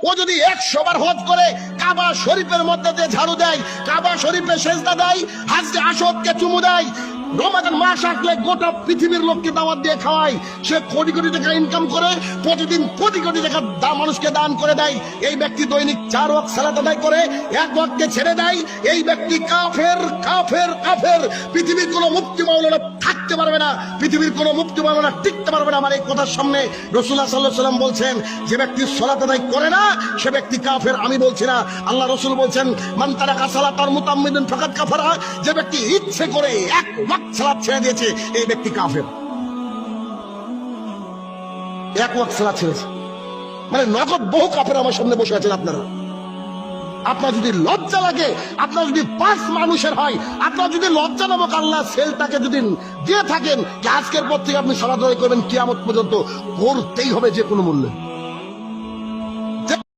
ও যদি 100 বার হজ করে কাবা শরীফের মধ্যে দিয়ে ঝাড়ু দেয়, কাবা শরীফে সেজদা দেয়, হাজরে আসওয়াদকে চুমু দেয়, রমাদান মাস আসলে গোটা পৃথিবীর লোককে দাওয়াত দিয়ে খাওয়ায়, সে কোটি কোটি টাকা ইনকাম করে, প্রতিদিন কোটি কোটি টাকা মানুষকে দান করে দেয়, এই ব্যক্তি দৈনিক 4 ওয়াক্ত সালাত আদায় করে, 1 ওয়াক্তকে ছেড়ে দেয়, এই ব্যক্তি কাফের কাফের কাফের। পৃথিবীর কোনো মুফতি মাওলানা থাকতে পারবে না, পৃথিবীর কোনো মুফতি মাওলানা টিকতে পারবে না আমার এই কথার সামনে। রাসূলুল্লাহ সাল্লাল্লাহু আলাইহি ওয়াসাল্লাম বলছেন, যে ব্যক্তি সালাত আদায় করে না সে ব্যক্তি কাফের, আমি বলছি না। আল্লাহ রাসূল বলছেন, মান তারাকা সালাতার মুতাম্মিদান ফাকাদ কাফারা, যে ব্যক্তি ইচ্ছে করে 1 ওয়াক্ত সালাত ছেড়ে দিয়েছে এই ব্যক্তি কাফের। 1 ওয়াক্ত সালাত ছেড়েছে মানে নগদ বহু কাফের আমার সামনে বসে আছেন আপনারা। আপনার যদি লজ্জা লাগে, আপনার যদি 5 মানুষের হয়, আপনার যদি লজ্জা নামক আল্লাহ সেলটাকে যদি দিয়ে থাকেন যে আজকের পর থেকে আপনি সালাত আদায় করবেন কিয়ামত পর্যন্ত, করতেই হবে যে কোনো মূল্যে।